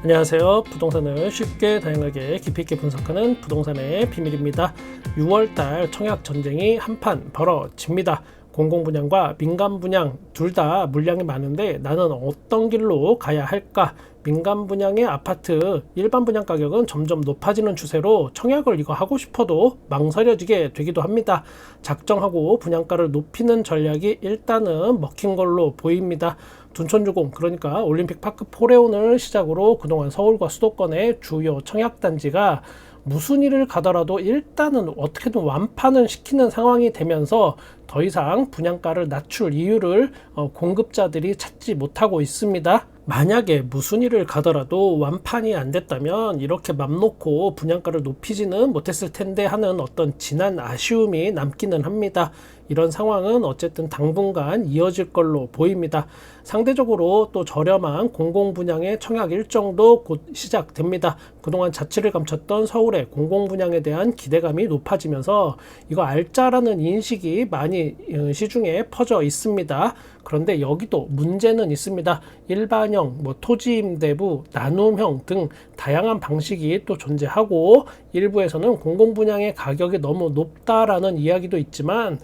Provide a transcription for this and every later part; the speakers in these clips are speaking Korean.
안녕하세요. 부동산을 쉽게 다양하게 깊이 있게 분석하는 부동산의 비밀입니다. 6월달 청약 전쟁이 한판 벌어집니다. 공공분양과 민간분양 둘 다 물량이 많은데 나는 어떤 길로 가야 할까? 민간분양의 아파트 일반 분양 가격은 점점 높아지는 추세로 청약을 이거 하고 싶어도 망설여지게 되기도 합니다. 작정하고 분양가를 높이는 전략이 일단은 먹힌 걸로 보입니다. 둔촌주공, 그러니까 올림픽 파크 포레온을 시작으로 그동안 서울과 수도권의 주요 청약단지가 무슨 일을 가더라도 일단은 어떻게든 완판을 시키는 상황이 되면서 더 이상 분양가를 낮출 이유를 공급자들이 찾지 못하고 있습니다. 만약에 무슨 일을 가더라도 완판이 안 됐다면 이렇게 맘 놓고 분양가를 높이지는 못했을 텐데 하는 어떤 지난 아쉬움이 남기는 합니다. 이런 상황은 어쨌든 당분간 이어질 걸로 보입니다. 상대적으로 또 저렴한 공공분양의 청약 일정도 곧 시작됩니다. 그동안 자취를 감췄던 서울의 공공분양에 대한 기대감이 높아지면서 이거 알짜라는 인식이 많이 시중에 퍼져 있습니다. 그런데 여기도 문제는 있습니다. 일반형, 토지임대부, 나눔형 등 다양한 방식이 또 존재하고 일부에서는 공공분양의 가격이 너무 높다라는 이야기도 있지만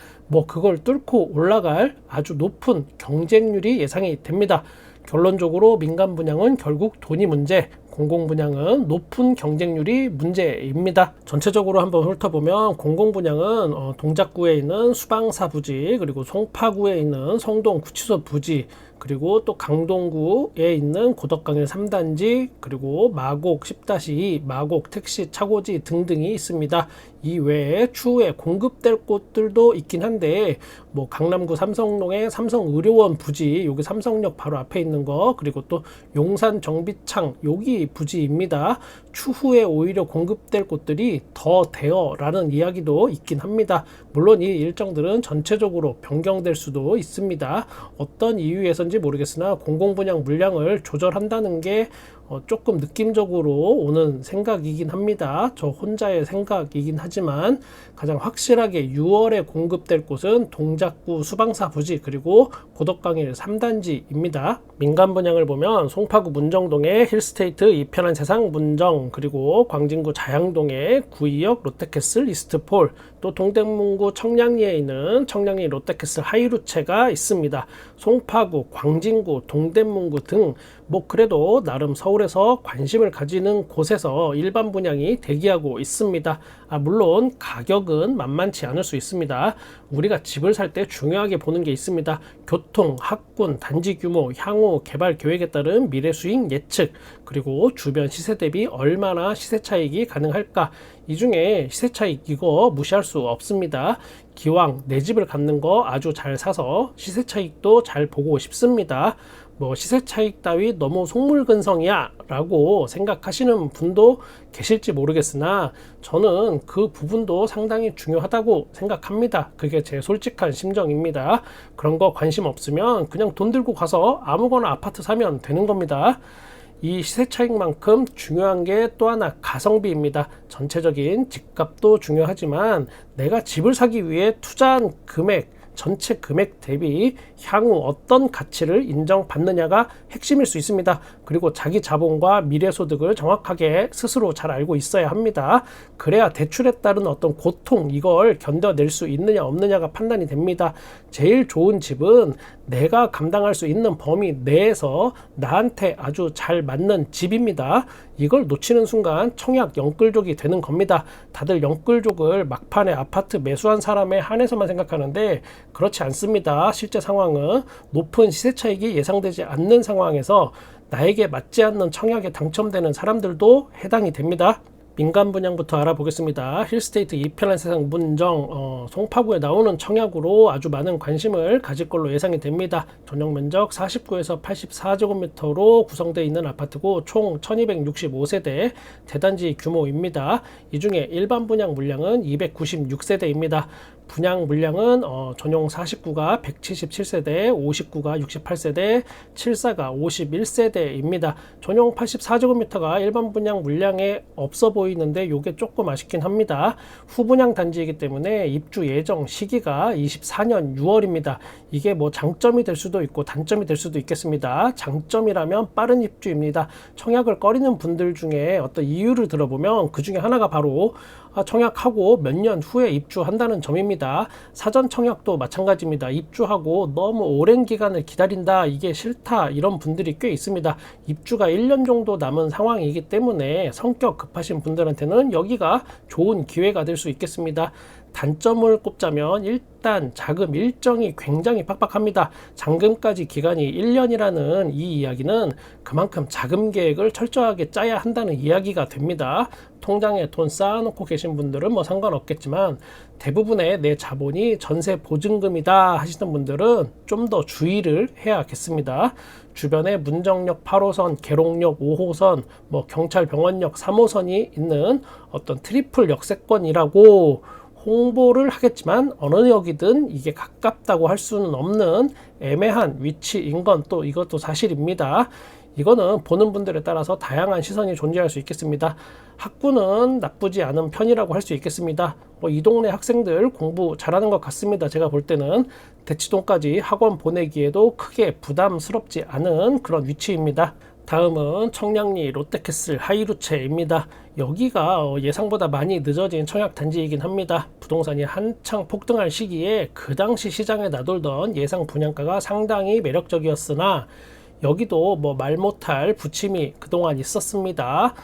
그걸 뚫고 올라갈 아주 높은 경쟁률이 예상이 됩니다. 결론적으로 민간분양은 결국 돈이 문제, 공공분양은 높은 경쟁률이 문제입니다. 전체적으로 한번 훑어보면 공공분양은 동작구에 있는 수방사 부지, 그리고 송파구에 있는 성동 구치소 부지, 그리고 또 강동구에 있는 고덕강일 3단지, 그리고 마곡 10-2, 마곡 택시 차고지 등등이 있습니다. 이 외에 추후에 공급될 곳들도 있긴 한데 강남구 삼성동의 삼성의료원 부지, 여기 삼성역 바로 앞에 있는 거, 그리고 또 용산 정비창 여기 부지입니다. 추후에 오히려 공급될 곳들이 더 돼요 라는 이야기도 있긴 합니다. 물론 이 일정들은 전체적으로 변경될 수도 있습니다. 어떤 이유에선지 모르겠으나 공공분양 물량을 조절한다는 게 조금 느낌적으로 오는 생각이긴 합니다. 저 혼자의 생각이긴 하지만 가장 확실하게 6월에 공급될 곳은 동작구 수방사 부지, 그리고 고덕강일 3단지입니다. 민간 분양을 보면 송파구 문정동의 힐스테이트 이편한 세상 문정, 그리고 광진구 자양동의 구이역 롯데캐슬 이스트폴, 또 동대문구 청량리에 있는 청량리 롯데캐슬 하이루체가 있습니다. 송파구, 광진구, 동대문구 등 그래도 나름 서울에서 관심을 가지는 곳에서 일반 분양이 대기하고 있습니다. 물론 가격은 만만치 않을 수 있습니다. 우리가 집을 살 때 중요하게 보는 게 있습니다. 교통, 학군, 단지 규모, 향후 개발 계획에 따른 미래 수익 예측, 그리고 주변 시세 대비 얼마나 시세 차익이 가능할까. 이 중에 시세 차익 이거 무시할 수 없습니다. 기왕 내 집을 갖는 거 아주 잘 사서 시세 차익도 잘 보고 싶습니다. 시세 차익 따위 너무 속물근성이야 라고 생각하시는 분도 계실지 모르겠으나 저는 그 부분도 상당히 중요하다고 생각합니다. 그게 제 솔직한 심정입니다. 그런 거 관심 없으면 그냥 돈 들고 가서 아무거나 아파트 사면 되는 겁니다. 이 시세 차익만큼 중요한 게 또 하나 가성비입니다. 전체적인 집값도 중요하지만 내가 집을 사기 위해 투자한 금액, 전체 금액 대비 향후 어떤 가치를 인정받느냐가 핵심일 수 있습니다. 그리고 자기 자본과 미래소득을 정확하게 스스로 잘 알고 있어야 합니다. 그래야 대출에 따른 어떤 고통, 이걸 견뎌낼 수 있느냐 없느냐가 판단이 됩니다. 제일 좋은 집은 내가 감당할 수 있는 범위 내에서 나한테 아주 잘 맞는 집입니다. 이걸 놓치는 순간 청약 영끌족이 되는 겁니다. 다들 영끌족을 막판에 아파트 매수한 사람에 한해서만 생각하는데 그렇지 않습니다. 실제 상황은 높은 시세 차익이 예상되지 않는 상황에서 나에게 맞지 않는 청약에 당첨되는 사람들도 해당이 됩니다. 민간 분양부터 알아보겠습니다. 힐스테이트 이편한 세상 문정, 송파구에 나오는 청약으로 아주 많은 관심을 가질 걸로 예상이 됩니다. 전용 면적 49에서 84제곱미터로 구성되어 있는 아파트고 총 1265세대 대단지 규모입니다. 이 중에 일반 분양 물량은 296세대입니다. 분양 물량은 전용 49가 177세대, 59가 68세대, 74가 51세대입니다. 전용 84제곱미터가 일반 분양 물량에 없어 보이는데 이게 조금 아쉽긴 합니다. 후분양 단지이기 때문에 입주 예정 시기가 24년 6월입니다. 이게 뭐 장점이 될 수도 있고 단점이 될 수도 있겠습니다. 장점이라면 빠른 입주입니다. 청약을 꺼리는 분들 중에 어떤 이유를 들어보면 그 중에 하나가 바로 청약하고 몇 년 후에 입주한다는 점입니다. 사전 청약도 마찬가지입니다. 입주하고 너무 오랜 기간을 기다린다, 이게 싫다, 이런 분들이 꽤 있습니다. 입주가 1년 정도 남은 상황이기 때문에 성격 급하신 분들한테는 여기가 좋은 기회가 될 수 있겠습니다. 단점을 꼽자면 일단 자금 일정이 굉장히 빡빡합니다. 잔금까지 기간이 1년이라는 이 이야기는 그만큼 자금 계획을 철저하게 짜야 한다는 이야기가 됩니다. 통장에 돈 쌓아놓고 계신 분들은 뭐 상관없겠지만 대부분의 내 자본이 전세 보증금이다 하시는 분들은 좀 더 주의를 해야겠습니다. 주변에 문정역 8호선, 계룡역 5호선, 뭐 경찰병원역 3호선이 있는 어떤 트리플 역세권이라고 홍보를 하겠지만 어느 역이든 이게 가깝다고 할 수는 없는 애매한 위치인 건 또 이것도 사실입니다. 이거는 보는 분들에 따라서 다양한 시선이 존재할 수 있겠습니다. 학구는 나쁘지 않은 편이라고 할 수 있겠습니다. 이 동네 학생들 공부 잘하는 것 같습니다. 제가 볼 때는 대치동까지 학원 보내기에도 크게 부담스럽지 않은 그런 위치입니다. 다음은 청량리 롯데캐슬 하이루체입니다. 여기가 예상보다 많이 늦어진 청약 단지이긴 합니다. 부동산이 한창 폭등할 시기에 그 당시 시장에 나돌던 예상 분양가가 상당히 매력적이었으나 여기도 뭐 말 못할 부침이 그동안 있었습니다.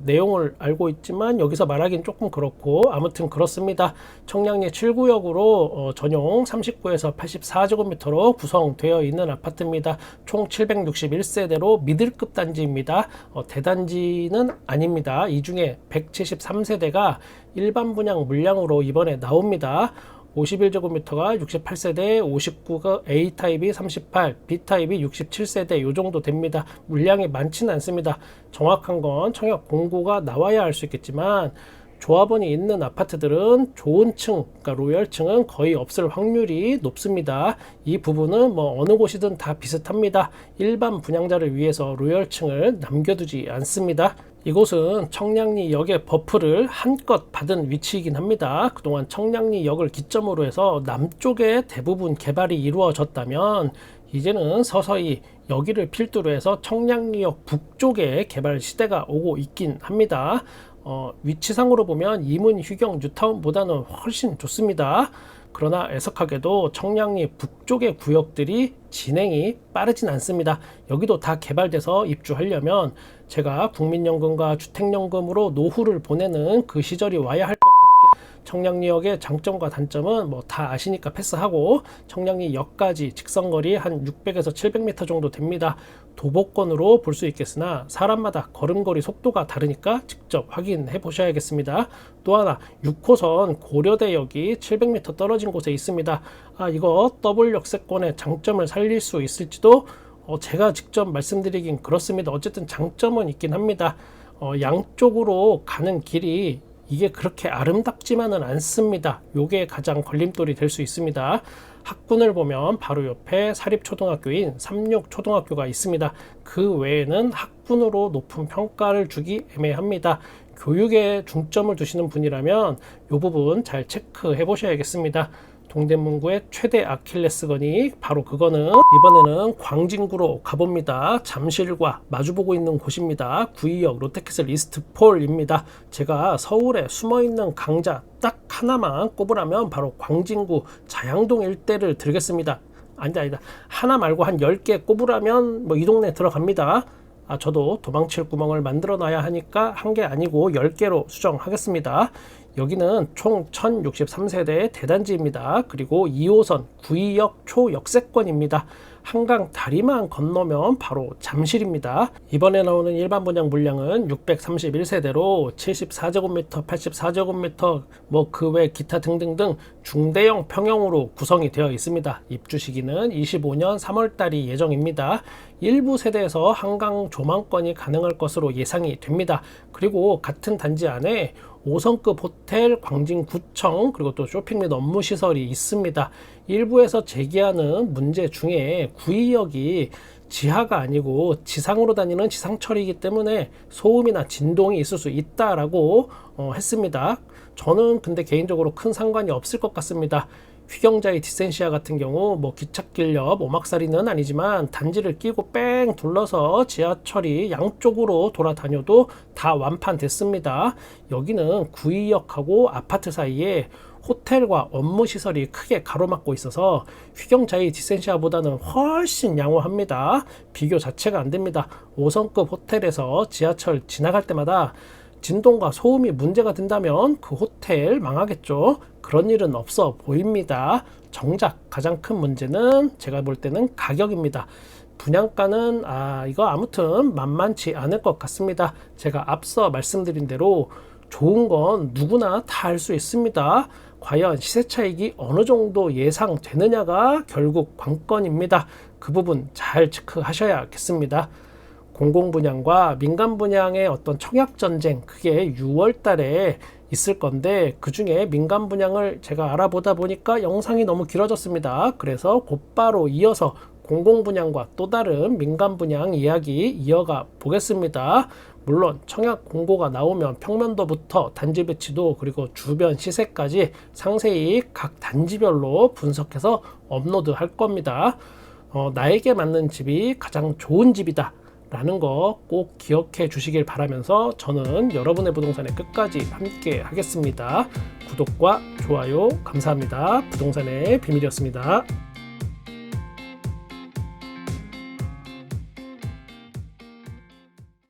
내용을 알고 있지만 여기서 말하기는 조금 그렇고 아무튼 그렇습니다. 청량리 7구역으로 전용 39에서 84제곱미터로 구성되어 있는 아파트입니다. 총 761세대로 미들급 단지입니다. 대단지는 아닙니다. 이 중에 173세대가 일반 분양 물량으로 이번에 나옵니다. 51제곱미터가 68세대, 59가 A타입이 38, B타입이 67세대 요 정도 됩니다. 물량이 많지는 않습니다. 정확한 건 청약 공고가 나와야 알 수 있겠지만 조합원이 있는 아파트들은 좋은 층, 그러니까 로열층은 거의 없을 확률이 높습니다. 이 부분은 뭐 어느 곳이든 다 비슷합니다. 일반 분양자를 위해서 로열층을 남겨두지 않습니다. 이곳은 청량리역의 버프를 한껏 받은 위치이긴 합니다. 그동안 청량리역을 기점으로 해서 남쪽에 대부분 개발이 이루어졌다면 이제는 서서히 여기를 필두로 해서 청량리역 북쪽에 개발 시대가 오고 있긴 합니다. 위치상으로 보면 이문, 휴경, 뉴타운보다는 훨씬 좋습니다. 그러나 애석하게도 청량리 북쪽의 구역들이 진행이 빠르진 않습니다. 여기도 다 개발돼서 입주하려면 제가 국민연금과 주택연금으로 노후를 보내는 그 시절이 와야 할 것 같아요. 청량리역의 장점과 단점은 뭐 다 아시니까 패스하고 청량리역까지 직선거리 한 600에서 700m 정도 됩니다. 도보권으로 볼 수 있겠으나 사람마다 걸음걸이 속도가 다르니까 직접 확인해 보셔야겠습니다. 또 하나 6호선 고려대역이 700m 떨어진 곳에 있습니다. 이거 더블 역세권의 장점을 살릴 수 있을지도 제가 직접 말씀드리긴 그렇습니다. 어쨌든 장점은 있긴 합니다. 양쪽으로 가는 길이 이게 그렇게 아름답지만은 않습니다. 요게 가장 걸림돌이 될 수 있습니다. 학군을 보면 바로 옆에 사립초등학교인 삼육초등학교가 있습니다. 그 외에는 학군으로 높은 평가를 주기 애매합니다. 교육에 중점을 두시는 분이라면 이 부분 잘 체크해 보셔야겠습니다. 동대문구의 최대 아킬레스건이 바로 그거는 이번에는 광진구로 가봅니다. 잠실과 마주보고 있는 곳입니다. 구의역 롯데캐슬 이스트폴입니다. 제가 서울에 숨어있는 강자 딱 하나만 꼽으라면 바로 광진구 자양동 일대를 들겠습니다. 아니다. 하나 말고 한 10개 꼽으라면 뭐 이 동네 들어갑니다. 저도 도망칠 구멍을 만들어 놔야 하니까 한 개 아니고 10개로 수정하겠습니다. 여기는 총 1063세대의 대단지입니다. 그리고 2호선 구의역 초역세권입니다. 한강 다리만 건너면 바로 잠실입니다. 이번에 나오는 일반 분양 물량은 631세대로 74제곱미터, 84제곱미터, 뭐 그 외 기타 등등등 중대형 평형으로 구성이 되어 있습니다. 입주 시기는 25년 3월달이 예정입니다. 일부 세대에서 한강 조망권이 가능할 것으로 예상이 됩니다. 그리고 같은 단지 안에 5성급 호텔, 광진구청, 그리고 또 쇼핑 및 업무 시설이 있습니다. 일부에서 제기하는 문제 중에 구의역이 지하가 아니고 지상으로 다니는 지상철이기 때문에 소음이나 진동이 있을 수 있다라고 했습니다. 저는 근데 개인적으로 큰 상관이 없을 것 같습니다. 휘경자의 디센시아 같은 경우 뭐 기찻길 옆 오막살이는 아니지만 단지를 끼고 뺑 둘러서 지하철이 양쪽으로 돌아다녀도 다 완판됐습니다. 여기는 구의역하고 아파트 사이에 호텔과 업무시설이 크게 가로막고 있어서 휘경자의 디센시아보다는 훨씬 양호합니다. 비교 자체가 안됩니다. 5성급 호텔에서 지하철 지나갈 때마다 진동과 소음이 문제가 된다면 그 호텔 망하겠죠. 그런 일은 없어 보입니다. 정작 가장 큰 문제는 제가 볼 때는 가격입니다. 분양가는 이거 아무튼 만만치 않을 것 같습니다. 제가 앞서 말씀드린 대로 좋은 건 누구나 다 알 수 있습니다. 과연 시세 차익이 어느 정도 예상되느냐가 결국 관건입니다. 그 부분 잘 체크하셔야겠습니다. 공공분양과 민간분양의 어떤 청약전쟁, 그게 6월 달에 있을 건데 그 중에 민간분양을 제가 알아보다 보니까 영상이 너무 길어졌습니다. 그래서 곧바로 이어서 공공분양과 또 다른 민간분양 이야기 이어가 보겠습니다. 물론 청약 공고가 나오면 평면도부터 단지 배치도 그리고 주변 시세까지 상세히 각 단지별로 분석해서 업로드 할 겁니다. 나에게 맞는 집이 가장 좋은 집이다 라는 거 꼭 기억해 주시길 바라면서 저는 여러분의 부동산에 끝까지 함께 하겠습니다. 구독과 좋아요 감사합니다. 부동산의 비밀이었습니다.